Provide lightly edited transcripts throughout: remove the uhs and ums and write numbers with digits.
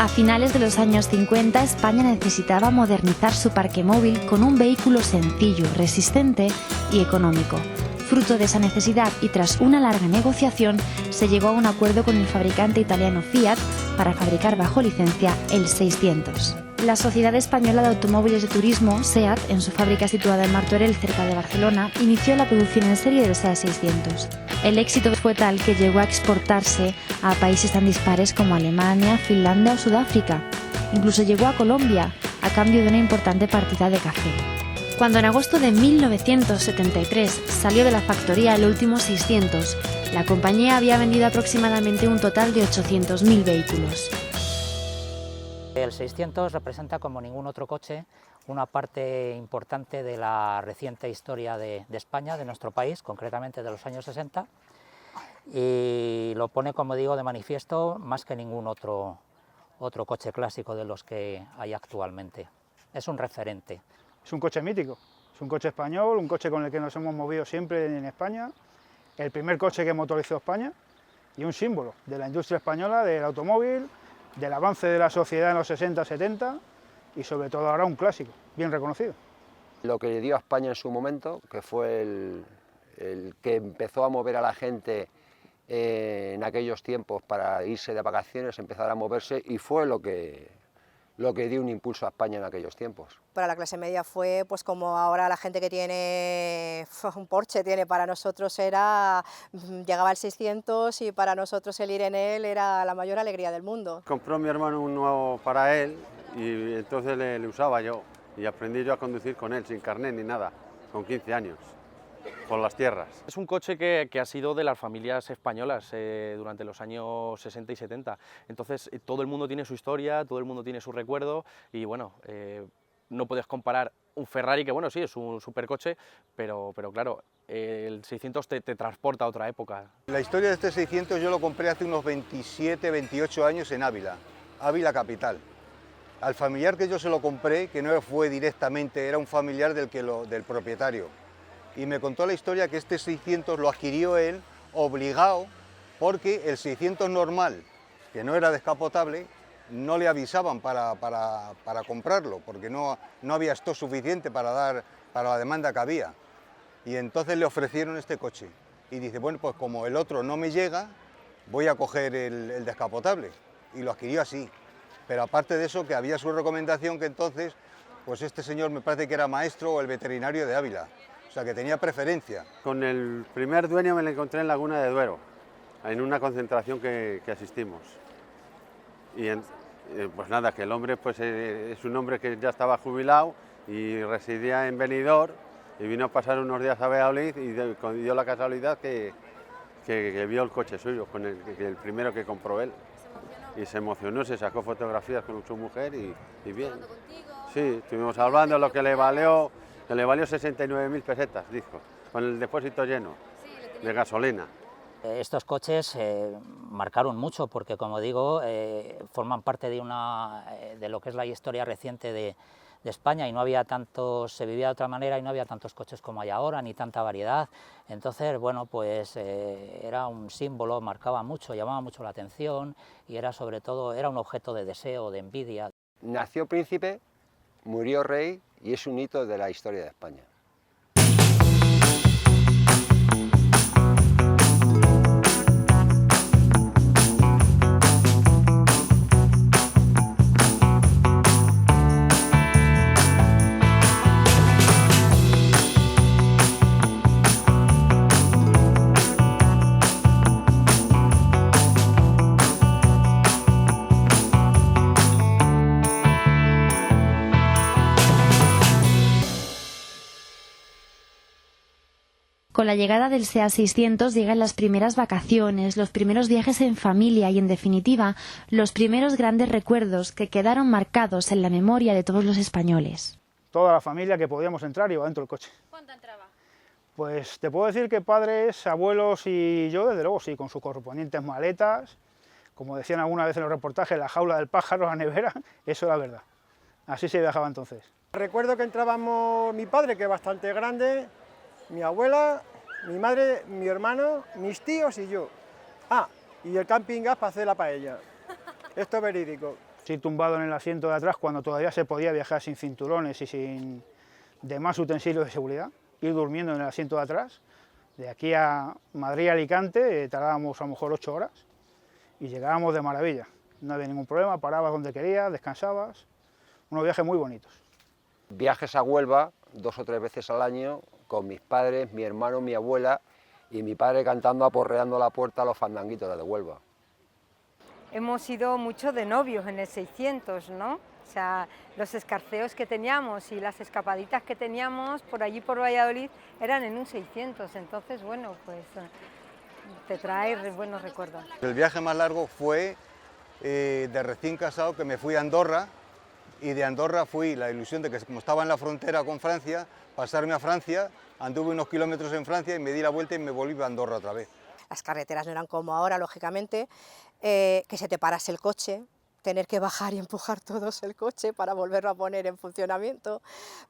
A finales de los años 50, España necesitaba modernizar su parque móvil con un vehículo sencillo, resistente y económico. Fruto de esa necesidad y tras una larga negociación, se llegó a un acuerdo con el fabricante italiano Fiat para fabricar bajo licencia el 600. La Sociedad Española de Automóviles de Turismo, SEAT, en su fábrica situada en Martorell, cerca de Barcelona, inició la producción en serie del SEAT 600. El éxito fue tal que llegó a exportarse a países tan dispares como Alemania, Finlandia o Sudáfrica. Incluso llegó a Colombia, a cambio de una importante partida de café. Cuando en agosto de 1973 salió de la factoría el último 600, la compañía había vendido aproximadamente un total de 800.000 vehículos. El 600 representa, como ningún otro coche, una parte importante de la reciente historia de España, de nuestro país, concretamente de los años 60, y lo pone, como digo, de manifiesto más que ningún otro coche clásico de los que hay actualmente. Es un referente. Es un coche mítico, es un coche español, un coche con el que nos hemos movido siempre en España, el primer coche que motorizó España y un símbolo de la industria española, del automóvil, del avance de la sociedad en los 60-70 y sobre todo ahora un clásico, bien reconocido. Lo que dio a España en su momento, que fue el que empezó a mover a la gente en aquellos tiempos para irse de vacaciones, empezar a moverse, y fue lo que dio un impulso a España en aquellos tiempos. Para la clase media fue pues como ahora la gente que tiene un Porsche tiene, para nosotros llegaba el 600 y para nosotros el ir en él era la mayor alegría del mundo. Compró mi hermano un nuevo para él y entonces le usaba yo y aprendí yo a conducir con él sin carnet ni nada, con 15 años. Por las tierras. Es un coche que ha sido de las familias españolas durante los años 60 y 70, entonces todo el mundo tiene su historia, todo el mundo tiene su recuerdo y bueno, no puedes comparar un Ferrari, que bueno, sí, es un supercoche, pero claro, el 600 te transporta a otra época. La historia de este 600 yo lo compré hace unos 27, 28 años en Ávila capital. Al familiar que yo se lo compré, que no fue directamente, era un familiar del propietario. Y me contó la historia que este 600 lo adquirió él obligado porque el 600 normal, que no era descapotable, no le avisaban para comprarlo, porque no había stock suficiente para la demanda que había. Y entonces le ofrecieron este coche. Y dice, bueno, pues como el otro no me llega, voy a coger el descapotable. Y lo adquirió así. Pero aparte de eso, que había su recomendación que entonces, pues este señor me parece que era maestro o el veterinario de Ávila. O sea, que tenía preferencia. Con el primer dueño me lo encontré en Laguna de Duero, en una concentración que asistimos. Y pues nada, que el hombre pues, es un hombre que ya estaba jubilado y residía en Benidorm y vino a pasar unos días a Valladolid y dio la casualidad que vio el coche suyo, con el primero que compró él. Y se emocionó, se sacó fotografías con su mujer y bien. Sí, estuvimos hablando de lo que le valió 69.000 pesetas, dijo, con el depósito lleno de gasolina. Estos coches marcaron mucho porque, como digo, forman parte de lo que es la historia reciente de España y no había tantos, se vivía de otra manera y no había tantos coches como hay ahora, ni tanta variedad. Entonces, bueno, pues era un símbolo, marcaba mucho, llamaba mucho la atención y era sobre todo, era un objeto de deseo, de envidia. Nació príncipe, murió rey y es un hito de la historia de España. Con la llegada del SEAT 600 llegan las primeras vacaciones, los primeros viajes en familia y, en definitiva, los primeros grandes recuerdos que quedaron marcados en la memoria de todos los españoles. Toda la familia que podíamos entrar iba dentro del coche. ¿Cuánto entraba? Pues te puedo decir que padres, abuelos y yo, desde luego sí, con sus correspondientes maletas, como decían alguna vez en los reportajes, la jaula del pájaro, la nevera, eso era verdad. Así se viajaba entonces. Recuerdo que entrábamos mi padre, que es bastante grande, mi abuela, mi madre, mi hermano, mis tíos y yo. Ah, y el camping gas para hacer la paella. Esto es verídico. Estoy tumbado en el asiento de atrás cuando todavía se podía viajar sin cinturones y sin demás utensilios de seguridad, ir durmiendo en el asiento de atrás. De aquí a Madrid, Alicante, tardábamos a lo mejor 8 horas y llegábamos de maravilla. No había ningún problema, parabas donde querías, descansabas, unos viajes muy bonitos. Viajes a Huelva 2 o 3 veces al año con mis padres, mi hermano, mi abuela y mi padre cantando, aporreando la puerta a los fandanguitos de Huelva. Hemos ido mucho de novios en el 600, ¿no? O sea, los escarceos que teníamos y las escapaditas que teníamos por allí por Valladolid eran en un 600, entonces bueno, pues te trae buenos recuerdos. El viaje más largo fue de recién casado, que me fui a Andorra, y de Andorra fui, la ilusión de que como estaba en la frontera con Francia, pasarme a Francia, anduve unos kilómetros en Francia y me di la vuelta y me volví a Andorra otra vez. Las carreteras no eran como ahora, lógicamente, que se te parase el coche, tener que bajar y empujar todos el coche para volverlo a poner en funcionamiento,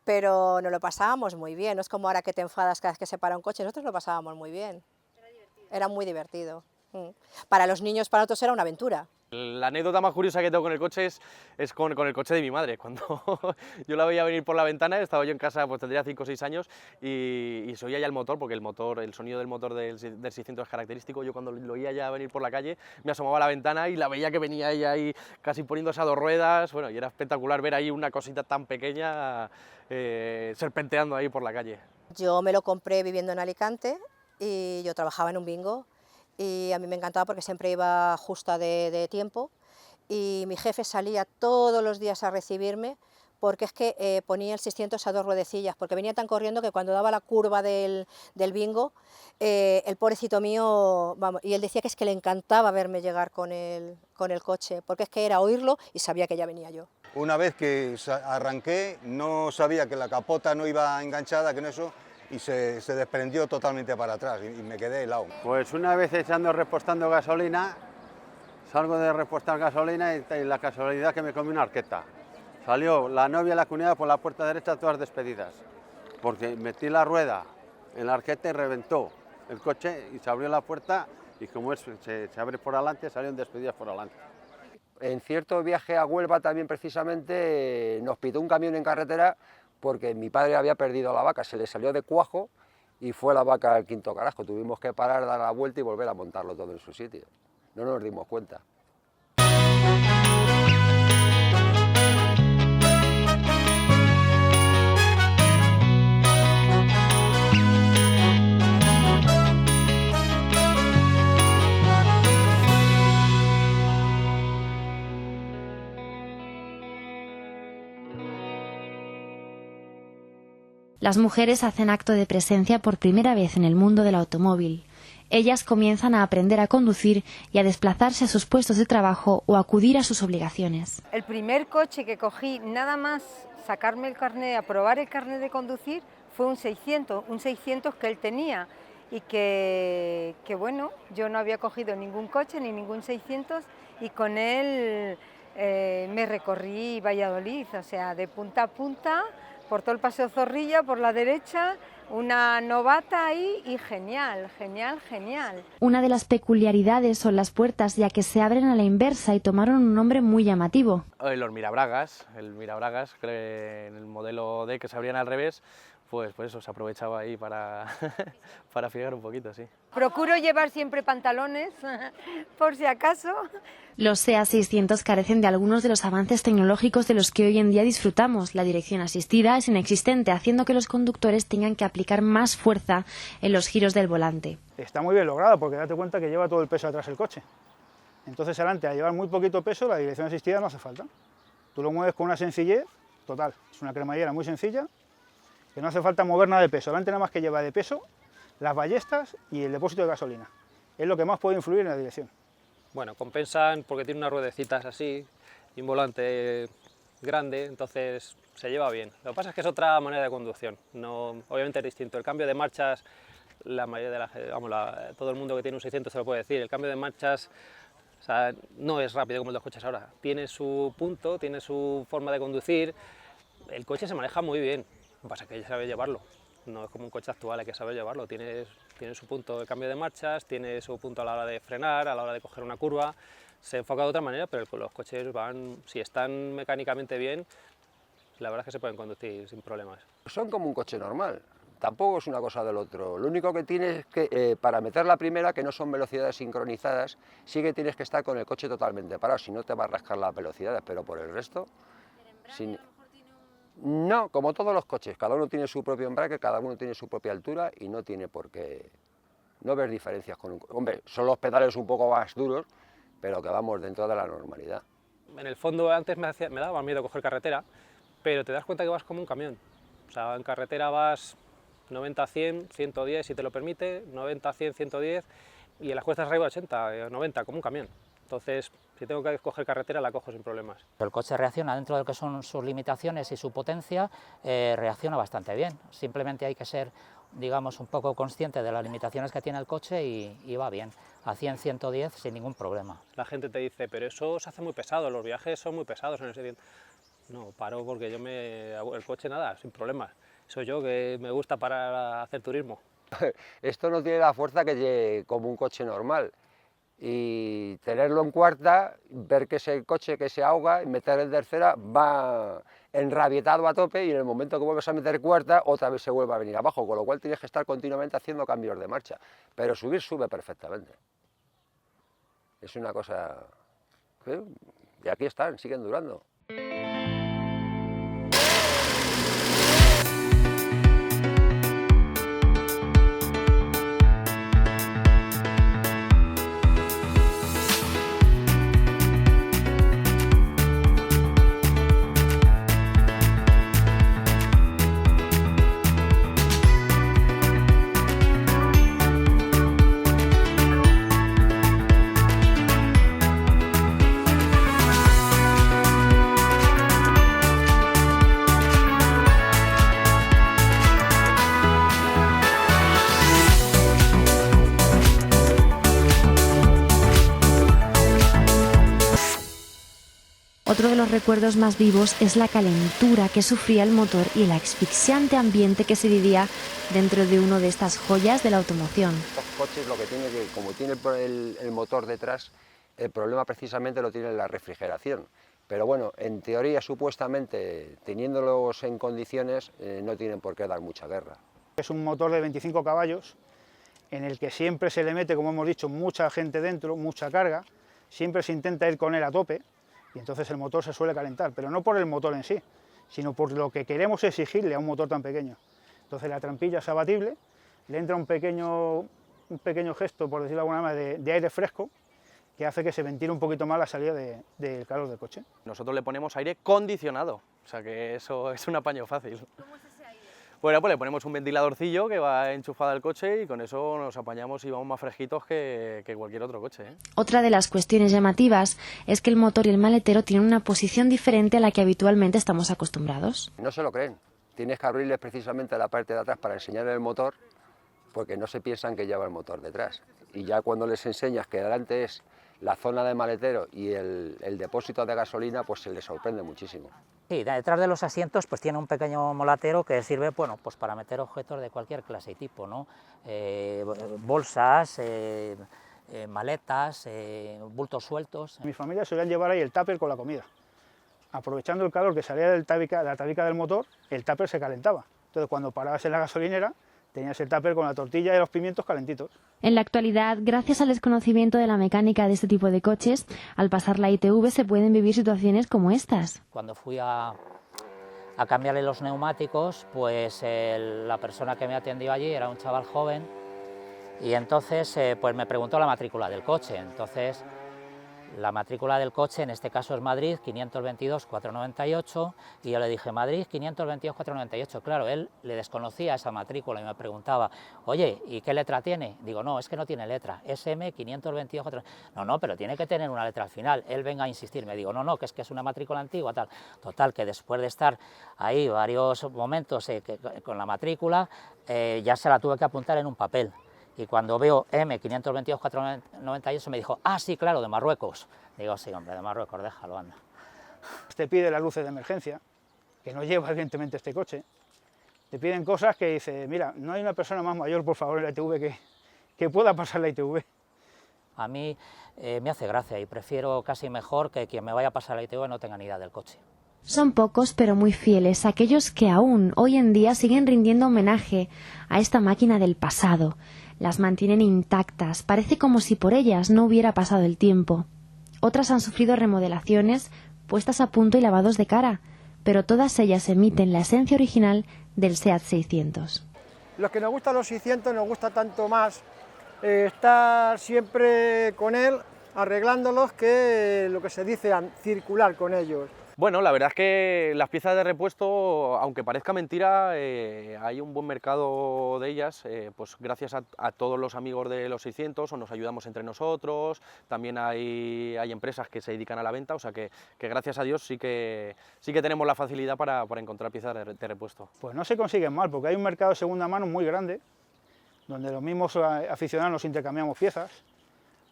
pero nos lo pasábamos muy bien, no es como ahora que te enfadas cada vez que se para un coche, nosotros lo pasábamos muy bien. Era muy divertido. Para los niños, para nosotros era una aventura. La anécdota más curiosa que tengo con el coche es con el coche de mi madre. Cuando yo la veía venir por la ventana, estaba yo en casa, pues tendría 5 o 6 años, y se oía ya el motor, porque el sonido del motor del 600 es característico. Yo cuando lo oía ya venir por la calle, me asomaba a la ventana y la veía que venía ella ahí casi poniéndose a 2 ruedas, bueno, y era espectacular ver ahí una cosita tan pequeña serpenteando ahí por la calle. Yo me lo compré viviendo en Alicante y yo trabajaba en un bingo. Y a mí me encantaba porque siempre iba justa de tiempo y mi jefe salía todos los días a recibirme porque es que ponía el 600 a 2 ruedecillas, porque venía tan corriendo que cuando daba la curva del bingo, el pobrecito mío, vamos, y él decía que es que le encantaba verme llegar con el coche, porque es que era oírlo y sabía que ya venía yo. Una vez que arranqué, no sabía que la capota no iba enganchada, que no eso, y se desprendió totalmente para atrás y me quedé helado. Pues una vez repostando gasolina, salgo de repostar gasolina y la casualidad que me comí una arqueta. Salió la novia y la cuñada por la puerta derecha todas despedidas, porque metí la rueda en la arqueta y reventó el coche y se abrió la puerta y como se abre por adelante, salieron despedidas por adelante. En cierto viaje a Huelva también precisamente nos pitó un camión en carretera porque mi padre había perdido la vaca, se le salió de cuajo y fue la vaca al quinto carajo. Tuvimos que parar, dar la vuelta y volver a montarlo todo en su sitio. No nos dimos cuenta. Las mujeres hacen acto de presencia por primera vez en el mundo del automóvil. Ellas comienzan a aprender a conducir y a desplazarse a sus puestos de trabajo o acudir a sus obligaciones. El primer coche que cogí, nada más sacarme el carnet, aprobar el carnet de conducir, fue un 600 que él tenía y que bueno, yo no había cogido ningún coche ni ningún 600 y con él me recorrí Valladolid, o sea, de punta a punta, por todo el Paseo Zorrilla, por la derecha, una novata ahí y genial, genial, genial. Una de las peculiaridades son las puertas, ya que se abren a la inversa y tomaron un nombre muy llamativo. El Mirabragas, creo que en el modelo D que se abrían al revés, pues eso, se aprovechaba ahí para fijar un poquito, sí. Procuro llevar siempre pantalones, por si acaso. Los SEAT 600 carecen de algunos de los avances tecnológicos de los que hoy en día disfrutamos. La dirección asistida es inexistente, haciendo que los conductores tengan que aplicar más fuerza en los giros del volante. Está muy bien logrado porque date cuenta que lleva todo el peso atrás el coche. Entonces adelante, al llevar muy poquito peso, la dirección asistida no hace falta. Tú lo mueves con una sencillez total. Es una cremallera muy sencilla, que no hace falta mover nada de peso. Adelante nada más que lleva de peso las ballestas y el depósito de gasolina. Es lo que más puede influir en la dirección. Bueno, compensan porque tiene unas ruedecitas así y un volante grande, entonces se lleva bien. Lo que pasa es que es otra manera de conducción, no, obviamente es distinto. El cambio de marchas, la mayoría de todo el mundo que tiene un 600 se lo puede decir, el cambio de marchas, o sea, no es rápido como los coches ahora. Tiene su punto, tiene su forma de conducir, el coche se maneja muy bien, lo que pasa es que hay que saber llevarlo. No es como un coche actual, hay que saber llevarlo, tiene su punto de cambio de marchas, tiene su punto a la hora de frenar, a la hora de coger una curva, se enfoca de otra manera, pero los coches van, si están mecánicamente bien, la verdad es que se pueden conducir sin problemas. Son como un coche normal, tampoco es una cosa del otro. Lo único que tienes es que para meter la primera, que no son velocidades sincronizadas, sí que tienes que estar con el coche totalmente parado, si no te va a rascar las velocidades, pero por el resto... No, como todos los coches, cada uno tiene su propio embrague, cada uno tiene su propia altura y no tiene por qué... No ves diferencias con un... Hombre, son los pedales un poco más duros, pero que vamos dentro de la normalidad. En el fondo antes me daba miedo coger carretera, pero te das cuenta que vas como un camión. O sea, en carretera vas 90, 100, 110 si te lo permite, 90, 100, 110 y en las cuestas arriba 80, 90, como un camión. Entonces, si tengo que coger carretera, la cojo sin problemas. El coche reacciona dentro de lo que son sus limitaciones y su potencia, reacciona bastante bien. Simplemente hay que ser, digamos, un poco consciente de las limitaciones que tiene el coche y va bien. A 100, 110 sin ningún problema. La gente te dice, pero eso se hace muy pesado, los viajes son muy pesados en ese tiempo. No, paro porque el coche nada, sin problemas. Soy yo que me gusta para hacer turismo. Esto no tiene la fuerza que lleve como un coche normal. Y tenerlo en cuarta, ver que ese coche que se ahoga y meter en tercera va enrabietado a tope y en el momento que vuelves a meter cuarta otra vez se vuelve a venir abajo, con lo cual tienes que estar continuamente haciendo cambios de marcha, pero subir sube perfectamente. Es una cosa... Y aquí están, siguen durando. Otro de los recuerdos más vivos es la calentura que sufría el motor y el asfixiante ambiente que se vivía dentro de una de estas joyas de la automoción. Estos coches lo que tiene que, como tiene el motor detrás, el problema precisamente lo tiene la refrigeración. Pero bueno, en teoría, supuestamente, teniéndolos en condiciones, no tienen por qué dar mucha guerra. Es un motor de 25 caballos, en el que siempre se le mete, como hemos dicho, mucha gente dentro, mucha carga, siempre se intenta ir con él a tope, y entonces el motor se suele calentar, pero no por el motor en sí, sino por lo que queremos exigirle a un motor tan pequeño. Entonces la trampilla es abatible, le entra un pequeño gesto, por decirlo de alguna manera, de aire fresco, que hace que se ventile un poquito más la salida del calor del coche. Nosotros le ponemos aire condicionado, o sea que eso es un apaño fácil. ¿Cómo es ese aire? Bueno, pues le ponemos un ventiladorcillo que va enchufado al coche y con eso nos apañamos y vamos más fresquitos que cualquier otro coche, ¿eh? Otra de las cuestiones llamativas es que el motor y el maletero tienen una posición diferente a la que habitualmente estamos acostumbrados. No se lo creen, tienes que abrirles precisamente la parte de atrás para enseñarles el motor, porque no se piensan que lleva el motor detrás. Y ya cuando les enseñas que delante es la zona de maletero y el depósito de gasolina, pues se les sorprende muchísimo. Sí, detrás de los asientos pues tiene un pequeño molatero que sirve, bueno, pues para meter objetos de cualquier clase y tipo, ¿no? Bolsas, maletas, bultos sueltos. Mi familia solían llevar ahí el tupper con la comida. Aprovechando el calor que salía de la tabica del motor, el tupper se calentaba. Entonces cuando parabas en la gasolinera, tenías el tupper con la tortilla y los pimientos calentitos. En la actualidad, gracias al desconocimiento de la mecánica de este tipo de coches, al pasar la ITV se pueden vivir situaciones como estas. Cuando fui a cambiarle los neumáticos, pues la persona que me atendió allí era un chaval joven y entonces pues me preguntó la matrícula del coche. Entonces la matrícula del coche en este caso es Madrid 522-498 y yo le dije Madrid 522-498. Claro, él le desconocía esa matrícula y me preguntaba, oye, ¿y qué letra tiene? Digo, no, es que no tiene letra, SM 522-498. No, pero tiene que tener una letra al final. Él venga a insistir, me digo, no, que es una matrícula antigua, tal. Total, que después de estar ahí varios momentos con la matrícula, ya se la tuve que apuntar en un papel. Y cuando veo M522-498 me dijo, ah, sí, claro, de Marruecos. Digo, sí, hombre, de Marruecos, déjalo, anda. Te pide las luces de emergencia, que no lleva evidentemente este coche. Te piden cosas que dice, mira, no hay una persona más mayor, por favor, en la ITV que pueda pasar la ITV. a mí me hace gracia y prefiero casi mejor que quien me vaya a pasar la ITV no tenga ni idea del coche. Son pocos pero muy fieles aquellos que aún hoy en día siguen rindiendo homenaje a esta máquina del pasado. Las mantienen intactas, parece como si por ellas no hubiera pasado el tiempo. Otras han sufrido remodelaciones, puestas a punto y lavados de cara, pero todas ellas emiten la esencia original del SEAT 600. Los que nos gustan los 600 nos gusta tanto más estar siempre con él, arreglándolos, que lo que se dice circular con ellos. Bueno, la verdad es que las piezas de repuesto, aunque parezca mentira, hay un buen mercado de ellas, pues gracias a todos los amigos de los 600, o nos ayudamos entre nosotros, también hay empresas que se dedican a la venta, o sea que gracias a Dios sí que tenemos la facilidad para encontrar piezas de repuesto. Pues no se consiguen mal, porque hay un mercado de segunda mano muy grande, donde los mismos aficionados nos intercambiamos piezas.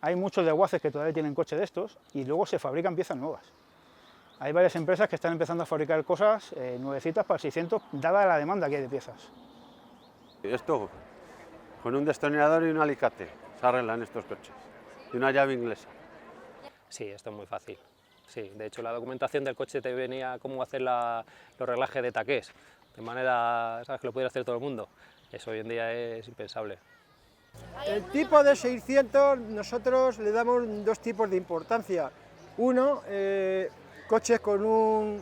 Hay muchos desguaces que todavía tienen coches de estos y luego se fabrican piezas nuevas. Hay varias empresas que están empezando a fabricar cosas nuevecitas para el 600, dada la demanda que hay de piezas. Esto, con un destornillador y un alicate, se arreglan estos coches, y una llave inglesa. Sí, esto es muy fácil. Sí, de hecho la documentación del coche te venía cómo hacer los reglajes de taqués, de manera, ¿sabes?, que lo pudiera hacer todo el mundo. Eso hoy en día es impensable. El tipo de 600 nosotros le damos dos tipos de importancia. Uno, coches con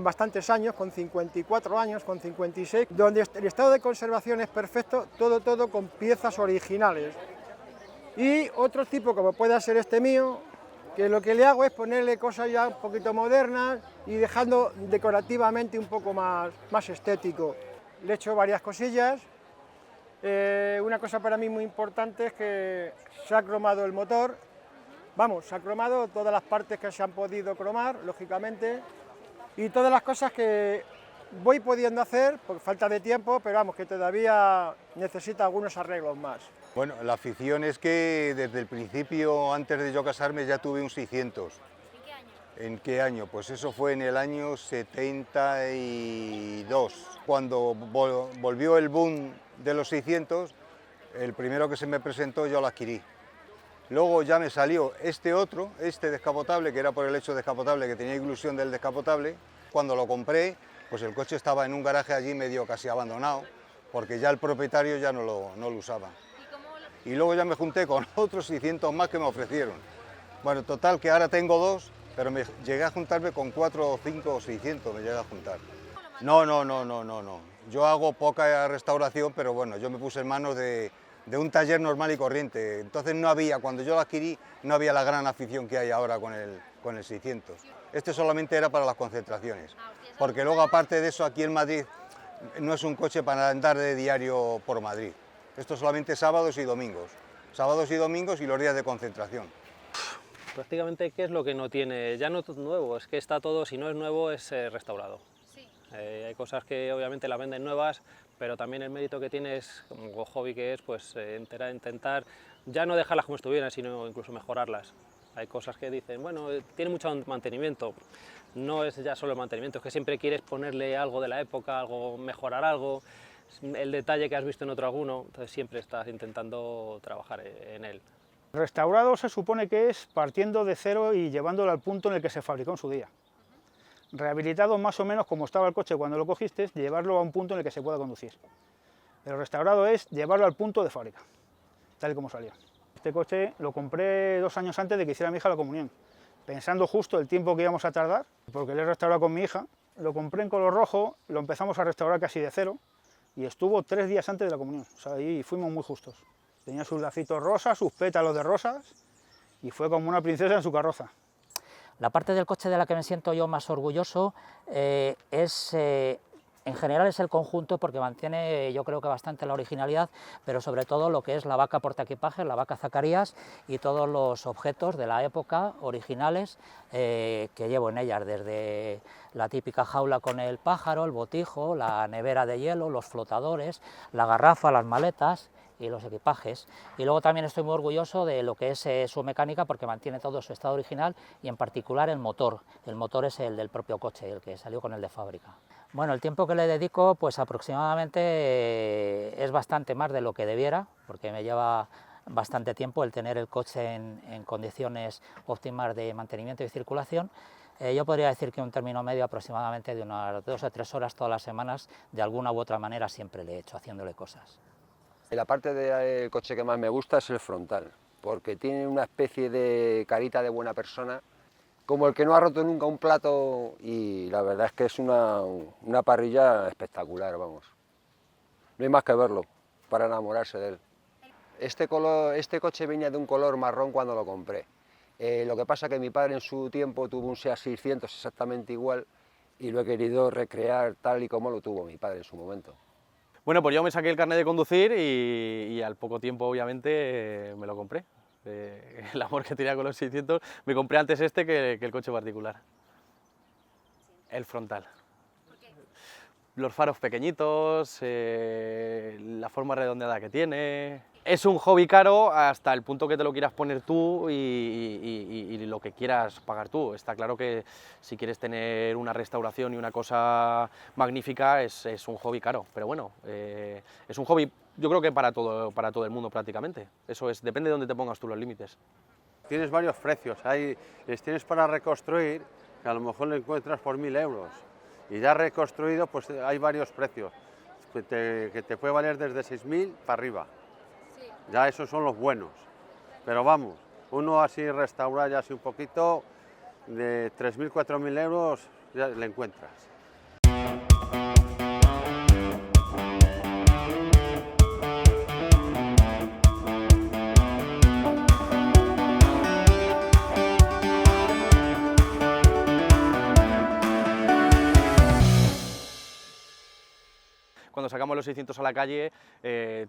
bastantes años, con 54 años, con 56, donde el estado de conservación es perfecto, todo con piezas originales. Y otro tipo, como pueda ser este mío, que lo que le hago es ponerle cosas ya un poquito modernas y dejando decorativamente un poco más estético. Le he hecho varias cosillas. Una cosa para mí muy importante es que se ha cromado el motor. Vamos, se ha cromado todas las partes que se han podido cromar, lógicamente, y todas las cosas que voy pudiendo hacer por falta de tiempo, pero vamos, que todavía necesita algunos arreglos más. Bueno, la afición es que desde el principio, antes de yo casarme, ya tuve un 600. ¿En qué año? Pues eso fue en el año 72. Cuando volvió el boom de los 600, el primero que se me presentó yo lo adquirí. Luego ya me salió este descapotable, que era por el hecho descapotable, que tenía inclusión del descapotable. Cuando lo compré, pues el coche estaba en un garaje allí medio casi abandonado, porque ya el propietario ya no lo usaba. Y luego ya me junté con otros 600 más que me ofrecieron. Bueno, total que ahora tengo dos, pero me llegué a juntarme con 4, 5 o 600, me llegué a juntar. No. Yo hago poca restauración, pero bueno, yo me puse en manos de un taller normal y corriente. Entonces cuando yo lo adquirí, no había la gran afición que hay ahora con el 600. Este solamente era para las concentraciones, porque luego aparte de eso aquí en Madrid no es un coche para andar de diario por Madrid. Esto solamente sábados y domingos y los días de concentración. Prácticamente, ¿qué es lo que no tiene? Ya no es nuevo, es que está todo, si no es nuevo, es restaurado. Sí. Hay cosas que obviamente las venden nuevas, pero también el mérito que tienes, como hobby que es, pues intentar ya no dejarlas como estuvieran, sino incluso mejorarlas. Hay cosas que dicen, bueno, tiene mucho mantenimiento. No es ya solo el mantenimiento, es que siempre quieres ponerle algo de la época, mejorar algo, el detalle que has visto en otro alguno, entonces siempre estás intentando trabajar en él. Restaurado se supone que es partiendo de cero y llevándolo al punto en el que se fabricó en su día. Rehabilitado más o menos como estaba el coche cuando lo cogiste, llevarlo a un punto en el que se pueda conducir. Pero restaurado es llevarlo al punto de fábrica, tal y como salió. Este coche lo compré 2 años antes de que hiciera mi hija la comunión, pensando justo el tiempo que íbamos a tardar, porque lo he restaurado con mi hija. Lo compré en color rojo, lo empezamos a restaurar casi de cero y estuvo 3 días antes de la comunión, o sea, ahí fuimos muy justos. Tenía sus lacitos rosas, sus pétalos de rosas y fue como una princesa en su carroza. La parte del coche de la que me siento yo más orgulloso en general es el conjunto, porque mantiene yo creo que bastante la originalidad, pero sobre todo lo que es la vaca portaequipaje, la vaca Zacarías y todos los objetos de la época originales que llevo en ellas, desde la típica jaula con el pájaro, el botijo, la nevera de hielo, los flotadores, la garrafa, las maletas y los equipajes. Y luego también estoy muy orgulloso de lo que es su mecánica, porque mantiene todo su estado original y en particular el motor. El motor es el del propio coche, el que salió con el de fábrica. Bueno, el tiempo que le dedico pues aproximadamente es bastante más de lo que debiera, porque me lleva bastante tiempo el tener el coche en condiciones óptimas de mantenimiento y circulación. Yo podría decir que un término medio aproximadamente de unas 2 o 3 horas todas las semanas, de alguna u otra manera siempre le he hecho, haciéndole cosas. La parte del coche que más me gusta es el frontal, porque tiene una especie de carita de buena persona, como el que no ha roto nunca un plato, y la verdad es que es una parrilla espectacular, vamos. No hay más que verlo para enamorarse de él. Este coche venía de un color marrón cuando lo compré. Lo que pasa es que mi padre en su tiempo tuvo un SEAT 600 exactamente igual y lo he querido recrear tal y como lo tuvo mi padre en su momento. Bueno, pues yo me saqué el carnet de conducir y al poco tiempo obviamente me lo compré. El amor que tenía con los 600, me compré antes este que el coche particular. El frontal. Los faros pequeñitos, la forma redondeada que tiene. Es un hobby caro hasta el punto que te lo quieras poner tú y lo que quieras pagar tú. Está claro que si quieres tener una restauración y una cosa magnífica es un hobby caro, pero bueno, es un hobby yo creo que para todo el mundo prácticamente. Eso es, depende de dónde te pongas tú los límites. Tienes varios precios, les tienes para reconstruir, que a lo mejor lo encuentras por 1000 euros. Y ya reconstruido, pues hay varios precios, que te puede valer desde 6000 para arriba. Sí. Ya esos son los buenos. Pero vamos, uno así restaurado ya así un poquito, de 3000, 4000 euros ya le encuentras. Cuando sacamos los 600 a la calle,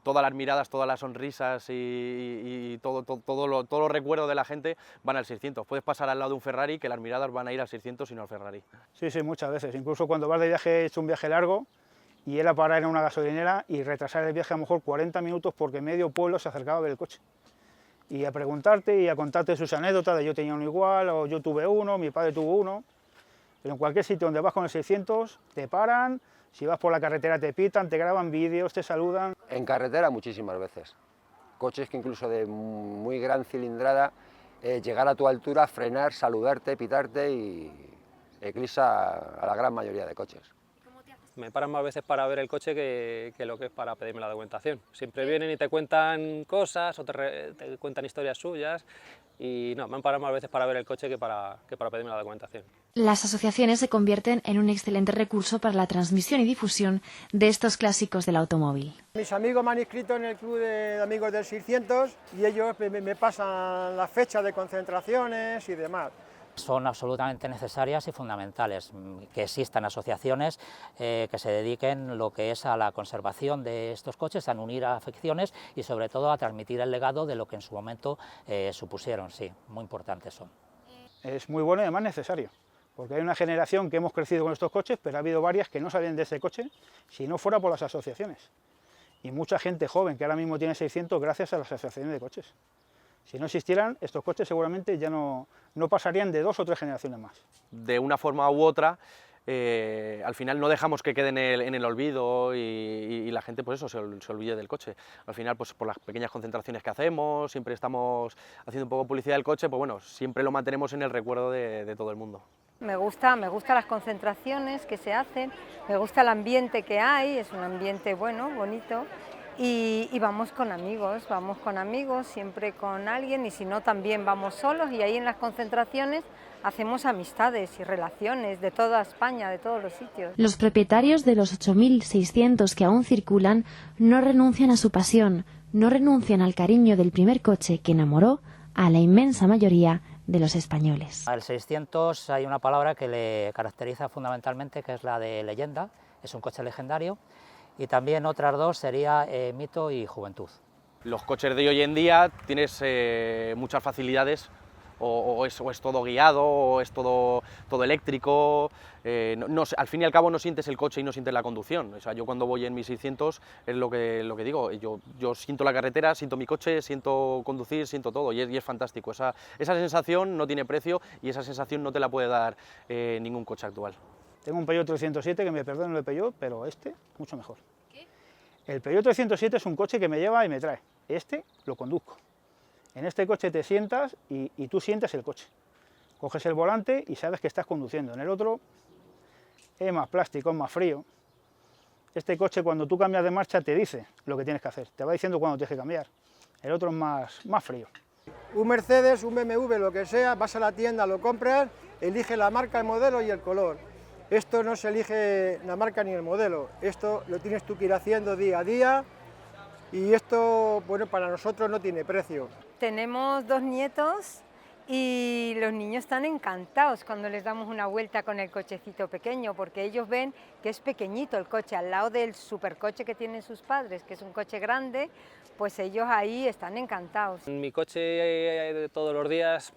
todas las miradas, todas las sonrisas y todos los recuerdos de la gente van al 600. Puedes pasar al lado de un Ferrari que las miradas van a ir al 600 y no al Ferrari. Sí, sí, muchas veces. Incluso cuando vas de viaje, he hecho un viaje largo y era parar en una gasolinera y retrasar el viaje a lo mejor 40 minutos porque medio pueblo se acercaba a ver el coche. Y a preguntarte y a contarte sus anécdotas de yo tenía uno igual, o yo tuve uno, mi padre tuvo uno. Pero en cualquier sitio donde vas con el 600 te paran. Si vas por la carretera te pitan, te graban vídeos, te saludan. En carretera muchísimas veces. Coches que incluso de muy gran cilindrada, llegar a tu altura, frenar, saludarte, pitarte y eclipsa a la gran mayoría de coches. Me paran más veces para ver el coche que lo que es para pedirme la documentación. Siempre vienen y te cuentan cosas o te cuentan historias suyas y no, me han parado más veces para ver el coche que para pedirme la documentación. Las asociaciones se convierten en un excelente recurso para la transmisión y difusión de estos clásicos del automóvil. Mis amigos me han inscrito en el club de amigos del 600 y ellos me pasan las fechas de concentraciones y demás. Son absolutamente necesarias y fundamentales que existan asociaciones que se dediquen lo que es a la conservación de estos coches, a unir afecciones y sobre todo a transmitir el legado de lo que en su momento supusieron, sí, muy importantes son. Es muy bueno y además necesario, porque hay una generación que hemos crecido con estos coches, pero ha habido varias que no sabían de ese coche si no fuera por las asociaciones. Y mucha gente joven que ahora mismo tiene 600 gracias a las asociaciones de coches. Si no existieran, estos coches seguramente ya no pasarían de 2 o 3 generaciones más. De una forma u otra, al final no dejamos que quede en el olvido y la gente pues eso se olvide del coche. Al final pues por las pequeñas concentraciones que hacemos, siempre estamos haciendo un poco publicidad del coche, pues bueno, siempre lo mantenemos en el recuerdo de todo el mundo. Me gustan las concentraciones que se hacen, me gusta el ambiente que hay, es un ambiente bueno, bonito. Y vamos con amigos, siempre con alguien, y si no también vamos solos, y ahí en las concentraciones hacemos amistades y relaciones de toda España, de todos los sitios. Los propietarios de los 8.600 que aún circulan no renuncian a su pasión, no renuncian al cariño del primer coche que enamoró a la inmensa mayoría de los españoles. Al 600 hay una palabra que le caracteriza fundamentalmente, que es la de leyenda, es un coche legendario. Y también otras dos sería mito y juventud. Los coches de hoy en día tienes muchas facilidades, o es todo guiado, o es todo eléctrico, al fin y al cabo no sientes el coche y no sientes la conducción. O sea, yo cuando voy en mis 600 es lo que digo, yo siento la carretera, siento mi coche, siento conducir, siento todo y es fantástico. Esa sensación no tiene precio y esa sensación no te la puede dar ningún coche actual. Tengo un Peugeot 307, que me perdonen el Peugeot, pero este, mucho mejor. ¿Qué? El Peugeot 307 es un coche que me lleva y me trae. Este lo conduzco. En este coche te sientas y tú sientes el coche. Coges el volante y sabes que estás conduciendo. En el otro es más plástico, es más frío. Este coche, cuando tú cambias de marcha, te dice lo que tienes que hacer, te va diciendo cuándo tienes que cambiar. El otro es más frío. Un Mercedes, un BMW, lo que sea, vas a la tienda, lo compras, elige la marca, el modelo y el color. Esto no se elige la marca ni el modelo, esto lo tienes tú que ir haciendo día a día y esto, bueno, para nosotros no tiene precio. Tenemos 2 nietos y los niños están encantados cuando les damos una vuelta con el cochecito pequeño, porque ellos ven que es pequeñito el coche, al lado del supercoche que tienen sus padres, que es un coche grande, pues ellos ahí están encantados. En mi coche todos los días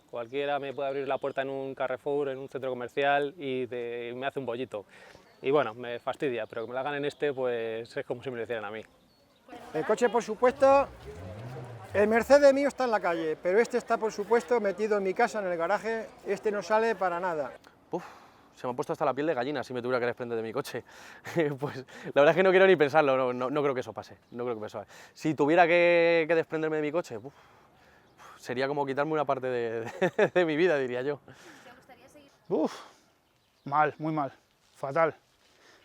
cualquiera me puede abrir la puerta en un Carrefour, en un centro comercial y me hace un bollito. Y bueno, me fastidia, pero que me la hagan en este, pues es como si me lo hicieran a mí. El coche, por supuesto, el Mercedes mío está en la calle, pero este está, por supuesto, metido en mi casa, en el garaje, este no sale para nada. Uf, se me ha puesto hasta la piel de gallina si me tuviera que desprender de mi coche. Pues la verdad es que no quiero ni pensarlo, no creo que eso pase, no creo que eso pase. Si tuviera que desprenderme de mi coche, sería como quitarme una parte de mi vida, diría yo. Mal, muy mal, fatal.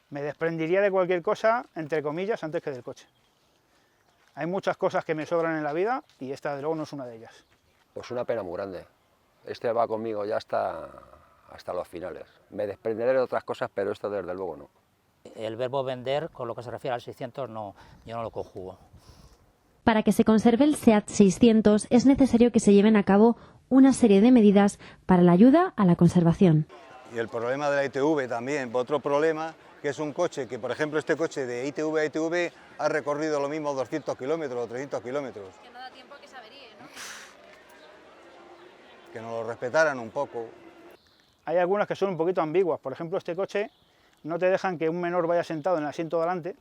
Me desprendería de cualquier cosa, entre comillas, antes que del coche. Hay muchas cosas que me sobran en la vida y esta, de luego, no es una de ellas. Pues una pena muy grande. Este va conmigo ya hasta los finales. Me desprenderé de otras cosas, pero esto desde luego no. El verbo vender, con lo que se refiere al 600, yo no lo conjugo. Para que se conserve el SEAT 600 es necesario que se lleven a cabo una serie de medidas para la ayuda a la conservación. Y el problema de la ITV también, otro problema, que es un coche que, por ejemplo, este coche de ITV a ITV ha recorrido lo mismo 200 kilómetros o 300 kilómetros. Que no da tiempo a que se averíe, ¿no? Que nos lo respetaran un poco. Hay algunas que son un poquito ambiguas. Por ejemplo, este coche no te dejan que un menor vaya sentado en el asiento de delante,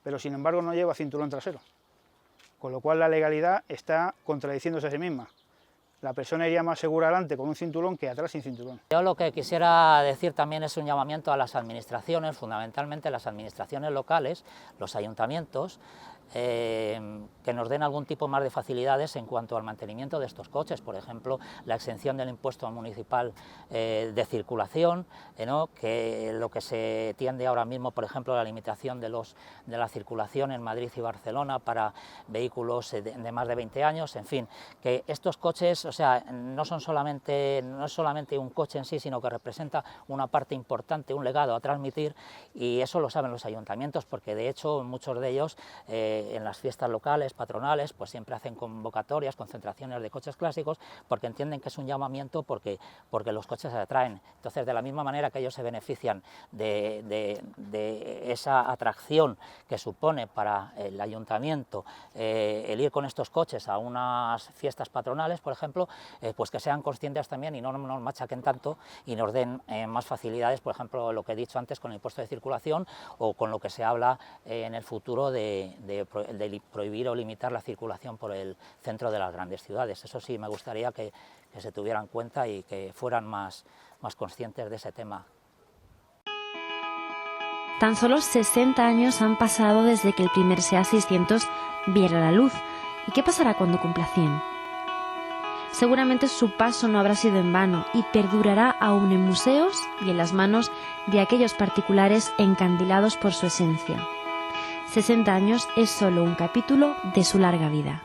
pero sin embargo no lleva cinturón trasero. Con lo cual la legalidad está contradiciéndose a sí misma. La persona iría más segura adelante con un cinturón que atrás sin cinturón. Yo lo que quisiera decir también es un llamamiento a las administraciones, fundamentalmente las administraciones locales, los ayuntamientos, que nos den algún tipo más de facilidades en cuanto al mantenimiento de estos coches, por ejemplo, la exención del impuesto municipal de circulación, ¿no? Que lo que se tiende ahora mismo, por ejemplo, la limitación de la circulación en Madrid y Barcelona para vehículos de más de 20 años, en fin, que estos coches, o sea, no es solamente un coche en sí, sino que representa una parte importante, un legado a transmitir, y eso lo saben los ayuntamientos, porque de hecho muchos de ellos en las fiestas locales, patronales, pues siempre hacen convocatorias, concentraciones de coches clásicos, porque entienden que es un llamamiento, porque los coches se atraen. Entonces, de la misma manera que ellos se benefician de esa atracción que supone para el ayuntamiento el ir con estos coches a unas fiestas patronales, por ejemplo, pues que sean conscientes también y no nos machaquen tanto y nos den más facilidades, por ejemplo, lo que he dicho antes con el impuesto de circulación o con lo que se habla en el futuro de prohibir o limitar la circulación por el centro de las grandes ciudades. Eso sí, me gustaría que se tuviera en cuenta y que fueran más conscientes de ese tema. Tan solo 60 años han pasado desde que el primer SEAT 600 viera la luz. ¿Y qué pasará cuando cumpla 100? Seguramente su paso no habrá sido en vano y perdurará aún en museos y en las manos de aquellos particulares encandilados por su esencia. 60 años es solo un capítulo de su larga vida.